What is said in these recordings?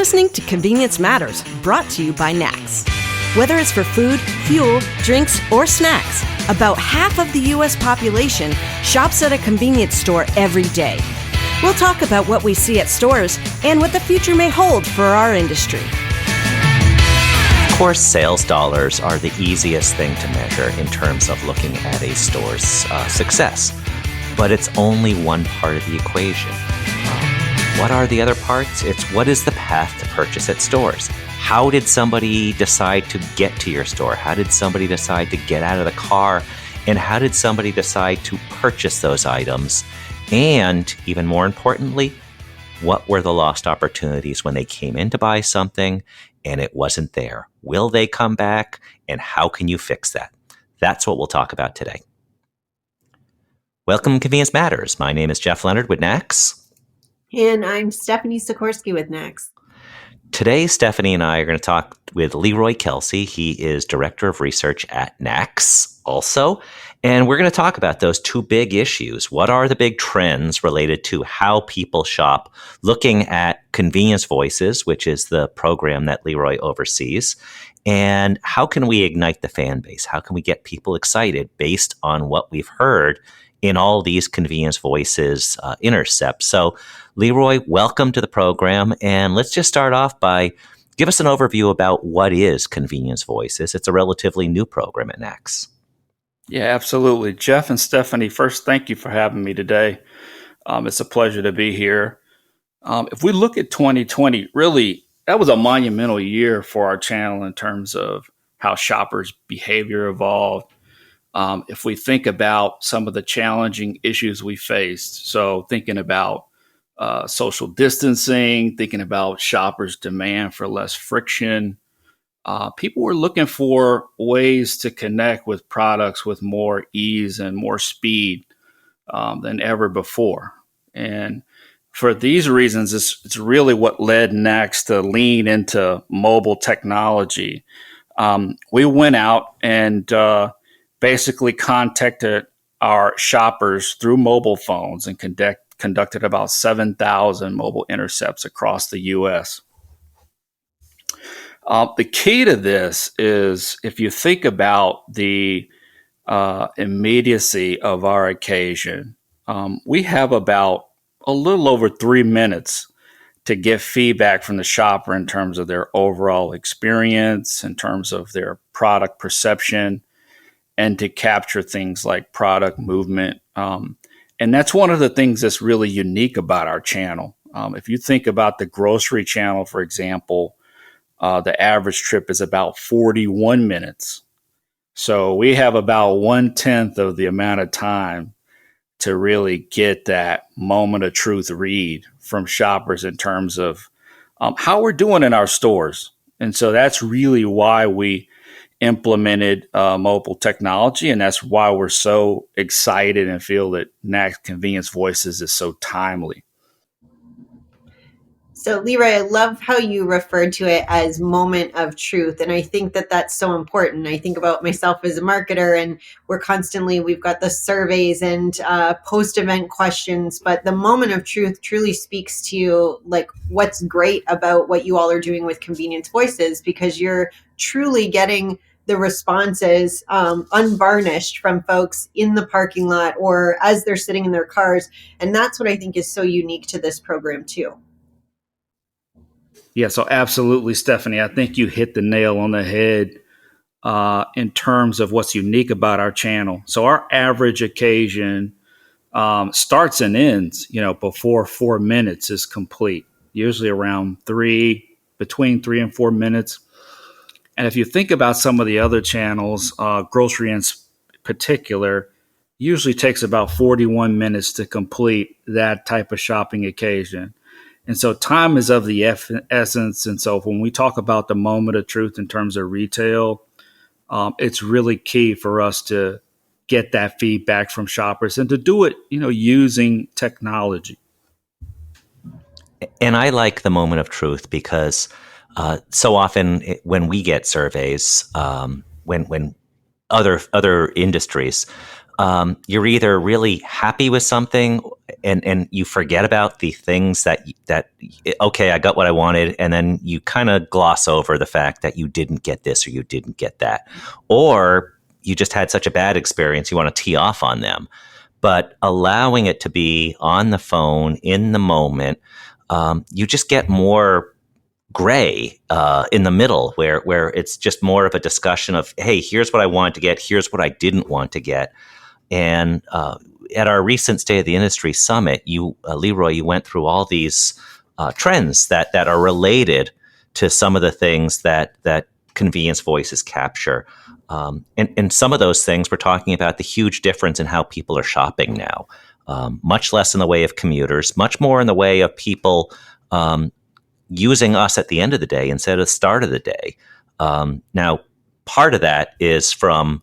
listening to Convenience Matters, brought to you by NACS. Whether it's for food, fuel, drinks, or snacks, about half of the U.S. population shops at a convenience store every day. We'll talk about what we see at stores and what the future may hold for our industry. Of course, sales dollars are the easiest thing to measure in terms of looking at a store's success. But it's only one part of the equation. What are the other parts? It's what is the path to purchase at stores? How did somebody decide to get to your store? How did somebody decide to get out of the car? And how did somebody decide to purchase those items? And even more importantly, what were the lost opportunities when they came in to buy something and it wasn't there? Will they come back? And how can you fix that? That's what we'll talk about today. Welcome to Convenience Matters. My name is Jeff Lenard with NACS. And I'm Stephanie Sikorski with NACS. Today, Stephanie and I are going to talk with Leroy Kelsey. He is Director of Research at NACS also. And we're going to talk about those two big issues. What are the big trends related to how people shop, looking at Convenience Voices, which is the program that Leroy oversees, and how can we ignite the fan base? How can we get people excited based on what we've heard in all these Convenience Voices intercepts? So, Leroy, welcome to the program. And let's just start off by give us an overview about what is Convenience Voices. It's a relatively new program at NACS. Yeah, absolutely. Jeff and Stephanie, first, thank you for having me today. It's a pleasure to be here. If we look at 2020, really, that was a monumental year for our channel in terms of how shoppers' behavior evolved. If we think about some of the challenging issues we faced, so thinking about social distancing, thinking about shoppers' demand for less friction, people were looking for ways to connect with products with more ease and more speed than ever before. And for these reasons, it's really what led NACS to lean into mobile technology. We went out and basically contacted our shoppers through mobile phones and conducted about 7,000 mobile intercepts across the U.S. The key to this is if you think about the immediacy of our occasion, we have about a little over 3 minutes to get feedback from the shopper in terms of their overall experience, in terms of their product perception, and to capture things like product movement. And that's one of the things that's really unique about our channel. If you think about the grocery channel, for example, the average trip is about 41 minutes. So we have about 1/10 of the amount of time to really get that moment of truth read from shoppers in terms of how we're doing in our stores. And so that's really why we implemented mobile technology, and that's why we're so excited and feel that NACS Convenience Voices is so timely. So, Leroy, I love how you referred to it as moment of truth. And I think that that's so important. I think about myself as a marketer, and we've got the surveys and post-event questions, but the moment of truth truly speaks to like what's great about what you all are doing with Convenience Voices, because you're truly getting the responses unvarnished from folks in the parking lot or as they're sitting in their cars. And that's what I think is so unique to this program too. Yeah, so absolutely, Stephanie. I think you hit the nail on the head in terms of what's unique about our channel. So our average occasion starts and ends, before 4 minutes is complete, usually around between 3 and 4 minutes. And if you think about some of the other channels, grocery in particular, usually takes about 41 minutes to complete that type of shopping occasion. And so time is of the essence. And so when we talk about the moment of truth in terms of retail, it's really key for us to get that feedback from shoppers and to do it, using technology. And I like the moment of truth because so often when we get surveys, when other industries, you're either really happy with something and you forget about the things that okay, I got what I wanted, and then you kind of gloss over the fact that you didn't get this or you didn't get that, or you just had such a bad experience you want to tee off on them. But allowing it to be on the phone in the moment, you just get more gray in the middle, where it's just more of a discussion of, hey, here's what I wanted to get, here's what I didn't want to get. And at our recent State of the Industry Summit, Leroy, you went through all these trends that are related to some of the things that Convenience Voices capture. And some of those things, we're talking about the huge difference in how people are shopping now. Much less in the way of commuters, much more in the way of people using us at the end of the day instead of the start of the day. Now, part of that is from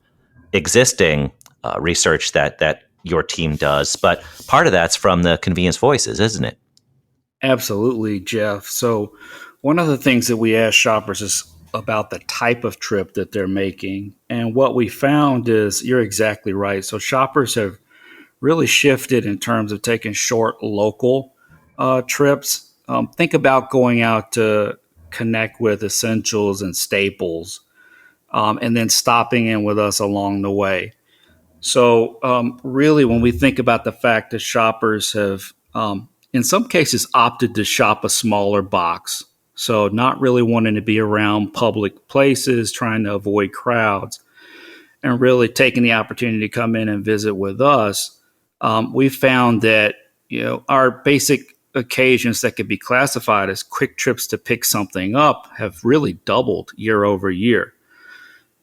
existing research that your team does, but part of that's from the Convenience Voices, isn't it? Absolutely, Jeff. So one of the things that we ask shoppers is about the type of trip that they're making. And what we found is, you're exactly right. So shoppers have really shifted in terms of taking short local trips. Think about going out to connect with essentials and staples, and then stopping in with us along the way. So really, when we think about the fact that shoppers have, in some cases, opted to shop a smaller box, so not really wanting to be around public places, trying to avoid crowds, and really taking the opportunity to come in and visit with us, we found that our basic occasions that could be classified as quick trips to pick something up have really doubled year over year.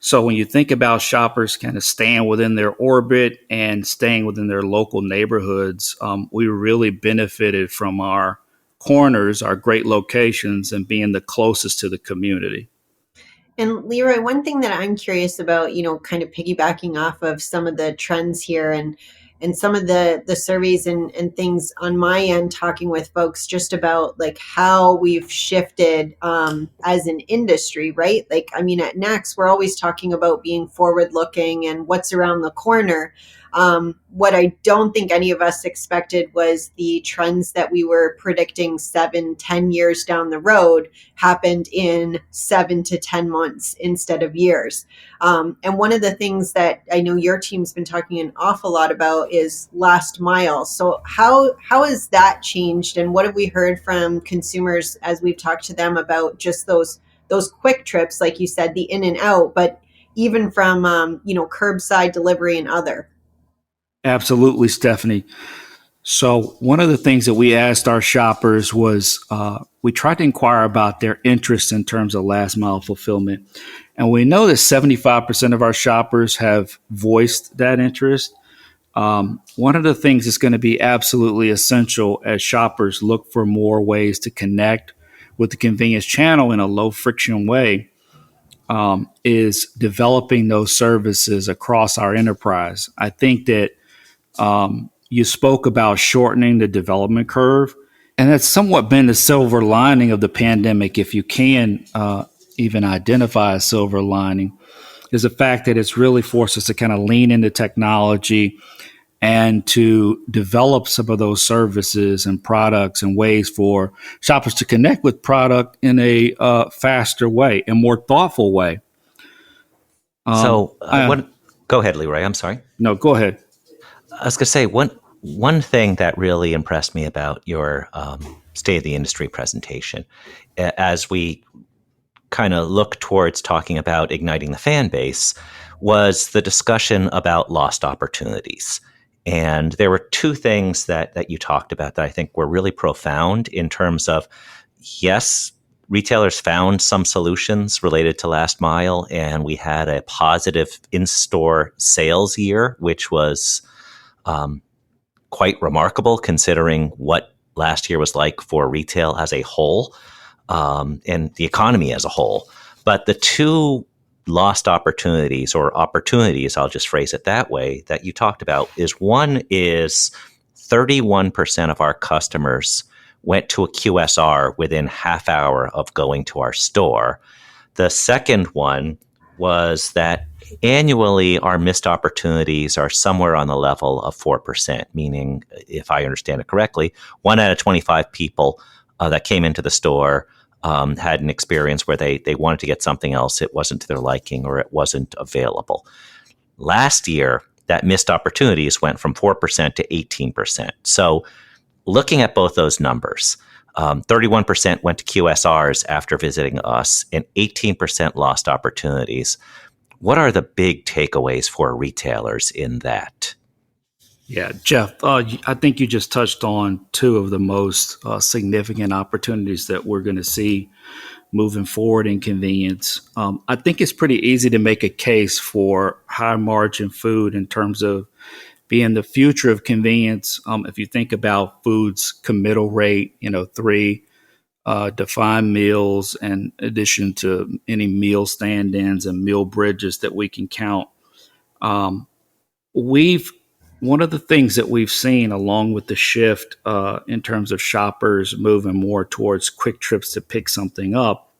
So when you think about shoppers kind of staying within their orbit and staying within their local neighborhoods, we really benefited from our corners, our great locations, and being the closest to the community. And Leroy, one thing that I'm curious about, kind of piggybacking off of some of the trends here and some of the surveys and things on my end, talking with folks just about like how we've shifted as an industry, right? Like, I mean, at NACS, we're always talking about being forward looking and what's around the corner. What I don't think any of us expected was the trends that we were predicting 7-10 years down the road happened in 7 to 10 months instead of years. And one of the things that I know your team's been talking an awful lot about is last mile. So how has that changed? And what have we heard from consumers as we've talked to them about just those quick trips, like you said, the in and out, but even from, curbside delivery and other? Absolutely, Stephanie. So one of the things that we asked our shoppers was we tried to inquire about their interest in terms of last mile fulfillment. And we know that 75% of our shoppers have voiced that interest. One of the things that's going to be absolutely essential as shoppers look for more ways to connect with the convenience channel in a low friction way is developing those services across our enterprise. I think that you spoke about shortening the development curve, and that's somewhat been the silver lining of the pandemic, if you can even identify a silver lining, is the fact that it's really forced us to kind of lean into technology and to develop some of those services and products and ways for shoppers to connect with product in a faster way and more thoughtful way. Go ahead, Leroy. I'm sorry. No, go ahead. I was going to say, one thing that really impressed me about your State of the Industry presentation, as we kind of look towards talking about igniting the fan base, was the discussion about lost opportunities. And there were two things that you talked about that I think were really profound in terms of, yes, retailers found some solutions related to last mile, and we had a positive in-store sales year, which was quite remarkable considering what last year was like for retail as a whole and the economy as a whole. But the two lost opportunities, or opportunities, I'll just phrase it that way, that you talked about is, one is 31% of our customers went to a QSR within half hour of going to our store. The second one was that annually, our missed opportunities are somewhere on the level of 4%, meaning, if I understand it correctly, 1 out of 25 people that came into the store had an experience where they wanted to get something else. It wasn't to their liking or it wasn't available. Last year, that missed opportunities went from 4% to 18%. So looking at both those numbers, 31% went to QSRs after visiting us and 18% lost opportunities. What are the big takeaways for retailers in that? Yeah, Jeff, I think you just touched on two of the most significant opportunities that we're going to see moving forward in convenience. I think it's pretty easy to make a case for high margin food in terms of being the future of convenience. If you think about food's committal rate, 3 defined meals in addition to any meal stand-ins and meal bridges that we can count. One of the things that we've seen along with the shift in terms of shoppers moving more towards quick trips to pick something up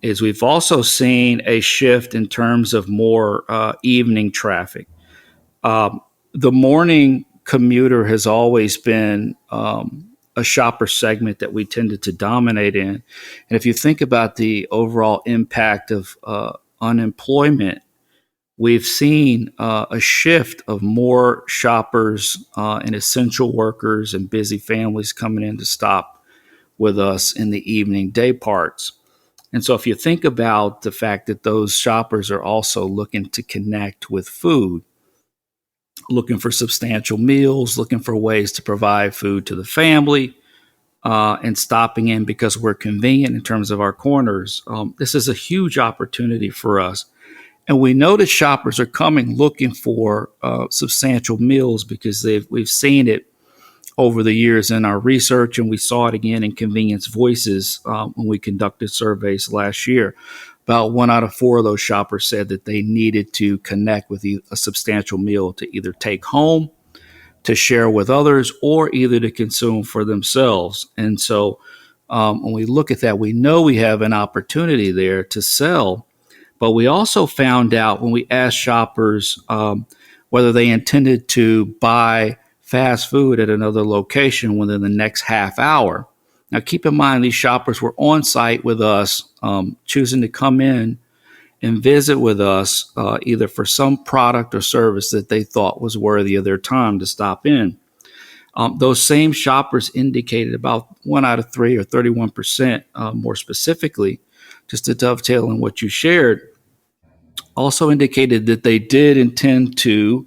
is we've also seen a shift in terms of more evening traffic. The morning commuter has always been a shopper segment that we tended to dominate in. And if you think about the overall impact of unemployment, we've seen a shift of more shoppers and essential workers and busy families coming in to stop with us in the evening day parts. And so if you think about the fact that those shoppers are also looking to connect with food, looking for substantial meals, looking for ways to provide food to the family, and stopping in because we're convenient in terms of our corners, this is a huge opportunity for us. And we know that shoppers are coming looking for substantial meals because we've seen it over the years in our research, and we saw it again in Convenience Voices when we conducted surveys last year. About 1 out of 4 of those shoppers said that they needed to connect with a substantial meal to either take home, to share with others, or either to consume for themselves. And so when we look at that, we know we have an opportunity there to sell. But we also found out when we asked shoppers whether they intended to buy fast food at another location within the next half hour. Now, keep in mind, these shoppers were on site with us, choosing to come in and visit with us either for some product or service that they thought was worthy of their time to stop in. Those same shoppers indicated about 1 out of 3 or 31% more specifically, just to dovetail on what you shared, also indicated that they did intend to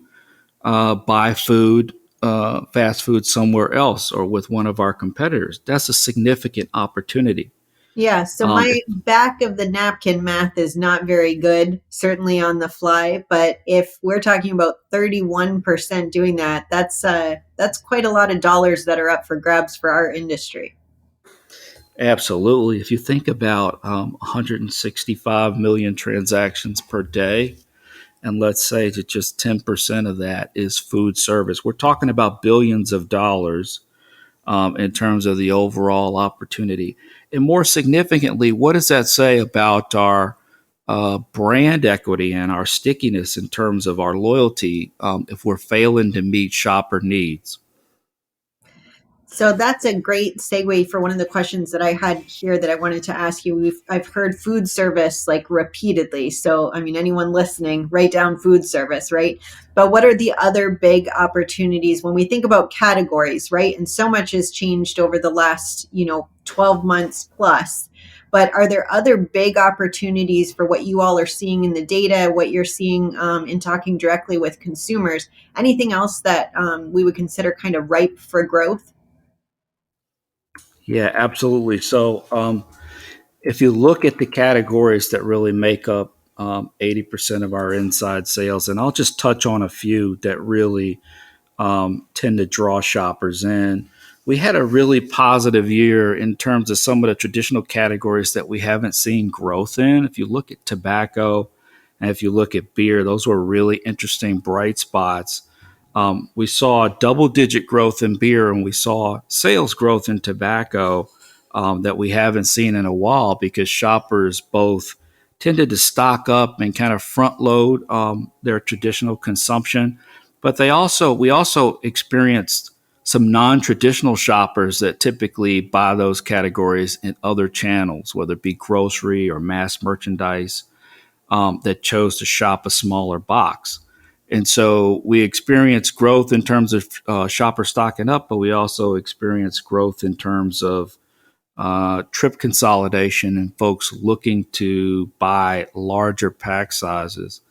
buy food, fast food somewhere else or with one of our competitors. That's a significant opportunity. Yeah, so my back of the napkin math is not very good, certainly on the fly. But if we're talking about 31% doing that, that's quite a lot of dollars that are up for grabs for our industry. Absolutely. If you think about 165 million transactions per day, and let's say that just 10% of that is food service, we're talking about billions of dollars in terms of the overall opportunity. And more significantly, what does that say about our brand equity and our stickiness in terms of our loyalty if we're failing to meet shopper needs? So that's a great segue for one of the questions that I had here that I wanted to ask you. I've heard food service like repeatedly. So, I mean, anyone listening, write down food service, right? But what are the other big opportunities when we think about categories, right? And so much has changed over the last, 12 months plus. But are there other big opportunities for what you all are seeing in the data, what you're seeing in talking directly with consumers? Anything else that we would consider kind of ripe for growth? Yeah, absolutely. So if you look at the categories that really make up 80% of our inside sales, and I'll just touch on a few that really tend to draw shoppers in. We had a really positive year in terms of some of the traditional categories that we haven't seen growth in. If you look at tobacco and if you look at beer, those were really interesting bright spots. We saw double-digit growth in beer, and we saw sales growth in tobacco that we haven't seen in a while because shoppers both tended to stock up and kind of front load their traditional consumption. But we also experienced some non-traditional shoppers that typically buy those categories in other channels, whether it be grocery or mass merchandise, that chose to shop a smaller box. And so we experienced growth in terms of shoppers stocking up, but we also experienced growth in terms of trip consolidation and folks looking to buy larger pack sizes.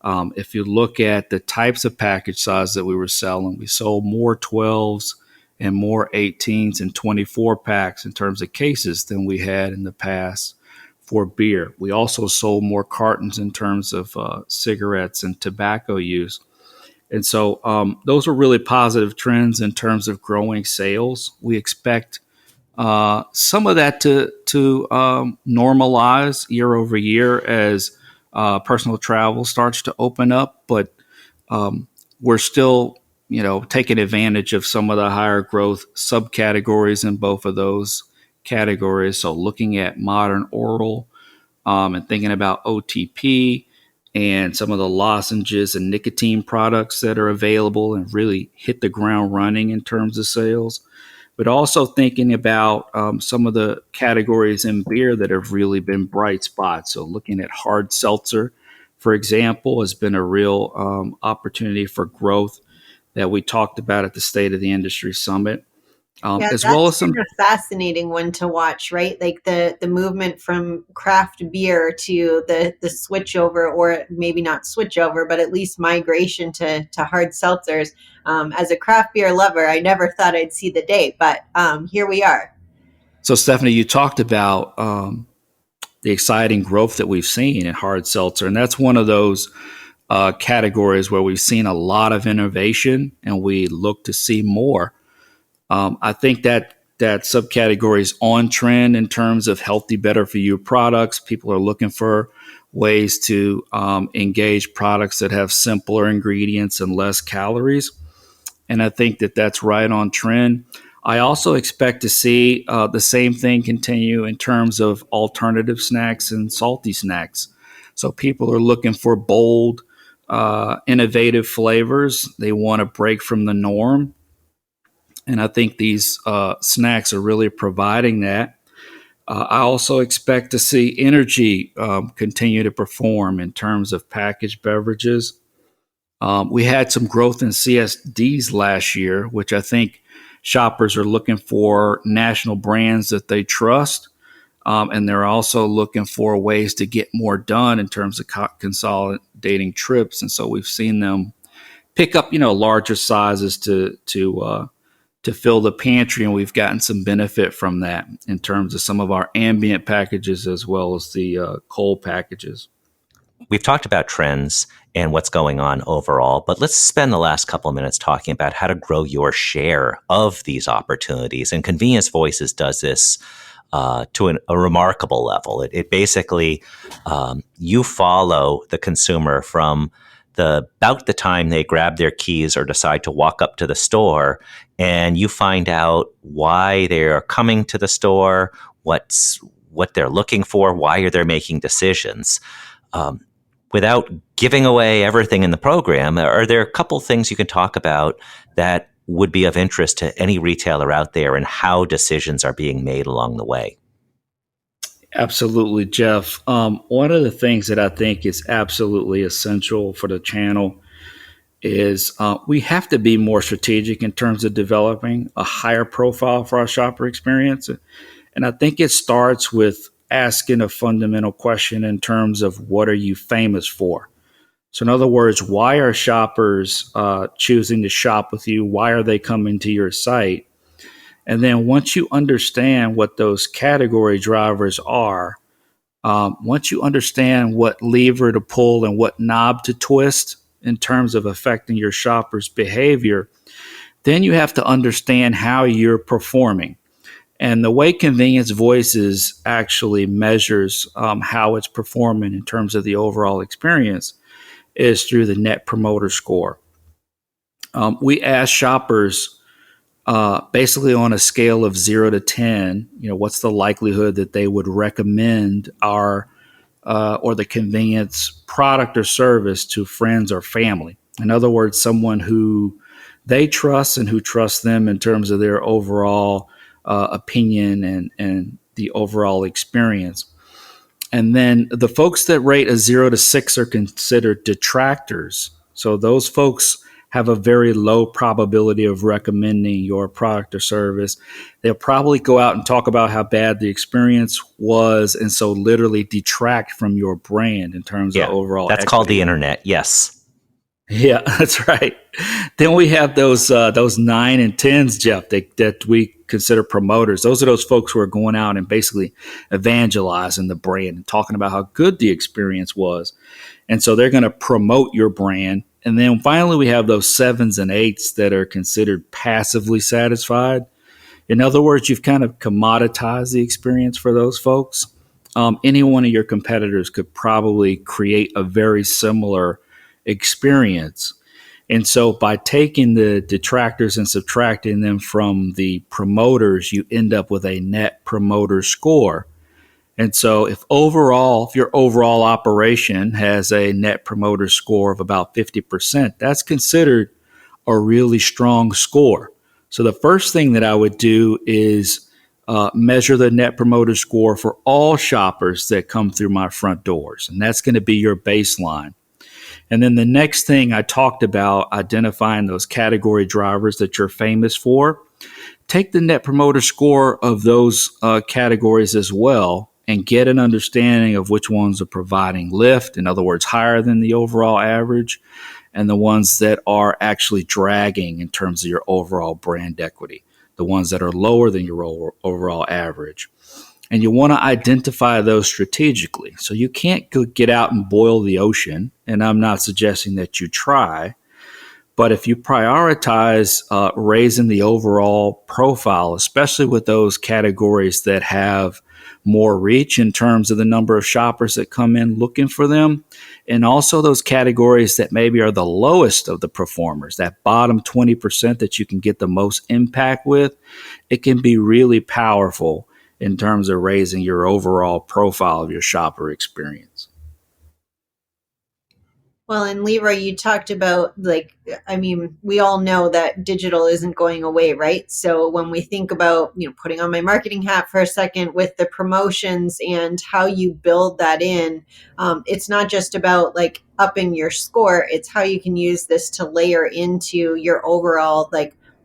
If you look at the types of package size that we were selling, we sold more 12s and more 18s and 24 packs in terms of cases than we had in the past for beer. We also sold more cartons in terms of cigarettes and tobacco use. And so those are really positive trends in terms of growing sales. We expect some of that to normalize year over year as personal travel starts to open up, but we're still, taking advantage of some of the higher growth subcategories in both of those categories. So looking at modern oral and thinking about OTP and some of the lozenges and nicotine products that are available and really hit the ground running in terms of sales. But also thinking about some of the categories in beer that have really been bright spots. So looking at hard seltzer, for example, has been a real opportunity for growth that we talked about at the State of the Industry Summit. As well as some fascinating one to watch, right? Like the movement from craft beer to the switch over, or maybe not switch over, but at least migration to hard seltzers. As a craft beer lover, I never thought I'd see the day, but here we are. So Stephanie, you talked about the exciting growth that we've seen in hard seltzer, and that's one of those categories where we've seen a lot of innovation and we look to see more. I think that subcategory is on trend in terms of healthy, better for you products. People are looking for ways to engage products that have simpler ingredients and less calories. And I think that that's right on trend. I also expect to see the same thing continue in terms of alternative snacks and salty snacks. So people are looking for bold, innovative flavors. They want to break from the norm. And I think these snacks are really providing that. I also expect to see energy continue to perform in terms of packaged beverages. We had some growth in CSDs last year, which I think shoppers are looking for national brands that they trust. And they're also looking for ways to get more done in terms of consolidating trips. And so we've seen them pick up, larger sizes to fill the pantry, and we've gotten some benefit from that in terms of some of our ambient packages as well as the cold packages. We've talked about trends and what's going on overall, but let's spend the last couple of minutes talking about how to grow your share of these opportunities. And Convenience Voices does this to a remarkable level. It basically, you follow the consumer from about the time they grab their keys or decide to walk up to the store, and you find out why they're coming to the store, what they're looking for, why they're making decisions. Without giving away everything in the program, are there a couple things you can talk about that would be of interest to any retailer out there and how decisions are being made along the way? Absolutely, Jeff. One of the things that I think is absolutely essential for the channel is we have to be more strategic in terms of developing a higher profile for our shopper experience. And I think it starts with asking a fundamental question in terms of what are you famous for? So in other words, why are shoppers choosing to shop with you? Why are they coming to your site? And then once you understand what those category drivers are, once you understand what lever to pull and what knob to twist in terms of affecting your shopper's behavior, then you have to understand how you're performing. And the way Convenience Voices actually measures how it's performing in terms of the overall experience is through the Net Promoter Score. We ask shoppers basically on a scale of 0 to 10, what's the likelihood that they would recommend our or the convenience product or service to friends or family. In other words, someone who they trust and who trusts them in terms of their overall opinion and the overall experience. And then the folks that rate a 0 to 6 are considered detractors. So those folks have a very low probability of recommending your product or service. They'll probably go out and talk about how bad the experience was, and so literally detract from your brand in terms of overall That's equity. called the internet, yes. Yeah, that's right. Then we have those 9 and 10s, Jeff, that we consider promoters. Those are those folks who are going out and basically evangelizing the brand and talking about how good the experience was. And so they're going to promote your brand. And then finally, we have those 7s and 8s that are considered passively satisfied. In other words, you've kind of commoditized the experience for those folks. Any one of your competitors could probably create a very similar experience. And so by taking the detractors and subtracting them from the promoters, you end up with a net promoter score. And so if your overall operation has a net promoter score of about 50%, that's considered a really strong score. So the first thing that I would do is measure the net promoter score for all shoppers that come through my front doors. And that's going to be your baseline. And then the next thing I talked about, identifying those category drivers that you're famous for. Take the net promoter score of those categories as well and get an understanding of which ones are providing lift, in other words, higher than the overall average, and the ones that are actually dragging in terms of your overall brand equity, the ones that are lower than your overall average. And you want to identify those strategically. So you can't get out and boil the ocean, and I'm not suggesting that you try. But if you prioritize raising the overall profile, especially with those categories that have more reach in terms of the number of shoppers that come in looking for them, and also those categories that maybe are the lowest of the performers, that bottom 20% that you can get the most impact with, it can be really powerful in terms of raising your overall profile of your shopper experience. Well, and Leroy, you talked about, we all know that digital isn't going away, right? So when we think about, putting on my marketing hat for a second with the promotions and how you build that in, it's not just about upping your score. It's how you can use this to layer into your overall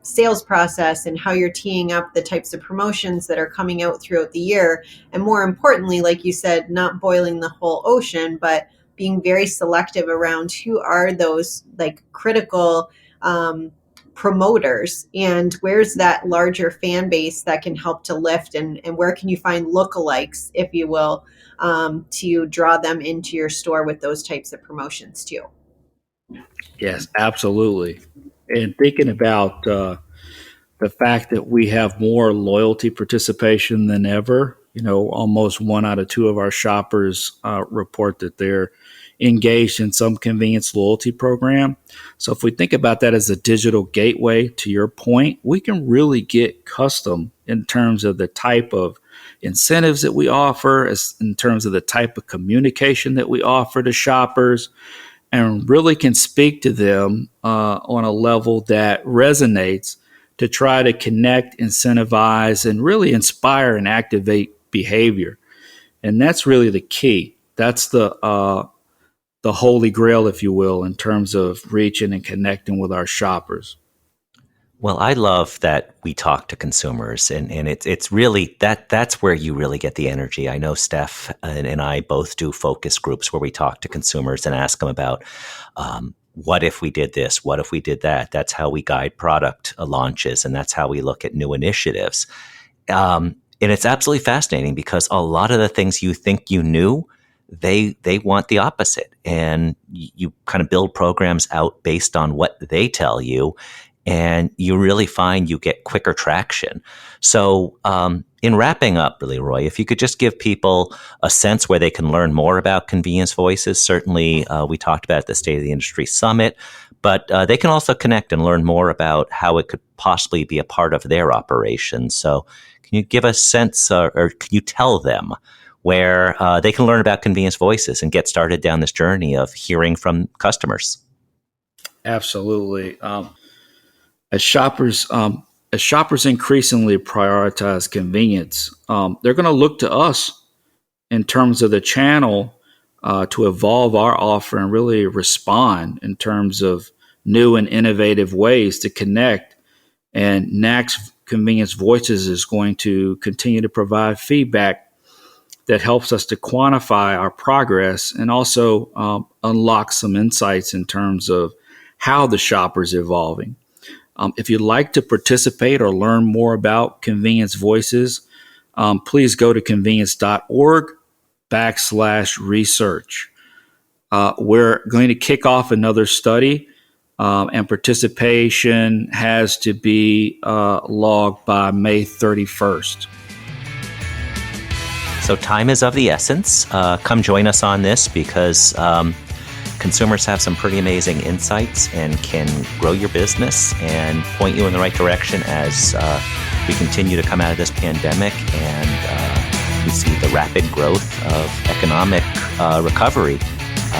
sales process and how you're teeing up the types of promotions that are coming out throughout the year. And more importantly, like you said, not boiling the whole ocean, but being very selective around who are those critical promoters and where's that larger fan base that can help to lift and where can you find lookalikes, if you will, to draw them into your store with those types of promotions too. Yes, absolutely. And thinking about the fact that we have more loyalty participation than ever, almost 1 out of 2 of our shoppers report that they're engaged in some convenience loyalty program. So if we think about that as a digital gateway, to your point, we can really get custom in terms of the type of incentives that we offer, as in terms of the type of communication that we offer to shoppers, and really can speak to them on a level that resonates to try to connect, incentivize, and really inspire and activate behavior. And that's really the key. That's the holy grail, if you will, in terms of reaching and connecting with our shoppers. Well, I love that we talk to consumers, and it's really that's where you really get the energy. I know Steph and I both do focus groups where we talk to consumers and ask them about what if we did this, what if we did that. That's how we guide product launches, and that's how we look at new initiatives. And it's absolutely fascinating because a lot of the things you think you knew, they want the opposite, and you kind of build programs out based on what they tell you. And you really find you get quicker traction. So in wrapping up, Leroy, if you could just give people a sense where they can learn more about Convenience Voices. Certainly, we talked about the State of the Industry Summit, but they can also connect and learn more about how it could possibly be a part of their operations. So can you give a sense or can you tell them where they can learn about Convenience Voices and get started down this journey of hearing from customers. Absolutely. As shoppers increasingly prioritize convenience, they're going to look to us in terms of the channel to evolve our offer and really respond in terms of new and innovative ways to connect. And NACS Convenience Voices is going to continue to provide feedback that helps us to quantify our progress and also unlock some insights in terms of how the shopper's evolving. If you'd like to participate or learn more about Convenience Voices, please go to convenience.org/research. We're going to kick off another study, and participation has to be logged by May 31st. So time is of the essence. Come join us on this because consumers have some pretty amazing insights and can grow your business and point you in the right direction as we continue to come out of this pandemic and we see the rapid growth of economic recovery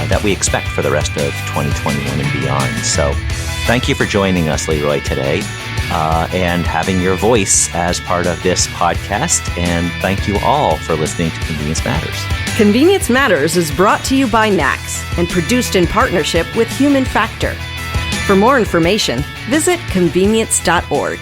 that we expect for the rest of 2021 and beyond. So thank you for joining us, Leroy, today and having your voice as part of this podcast. And thank you all for listening to Convenience Matters. Convenience Matters is brought to you by NACS and produced in partnership with Human Factor. For more information, visit convenience.org.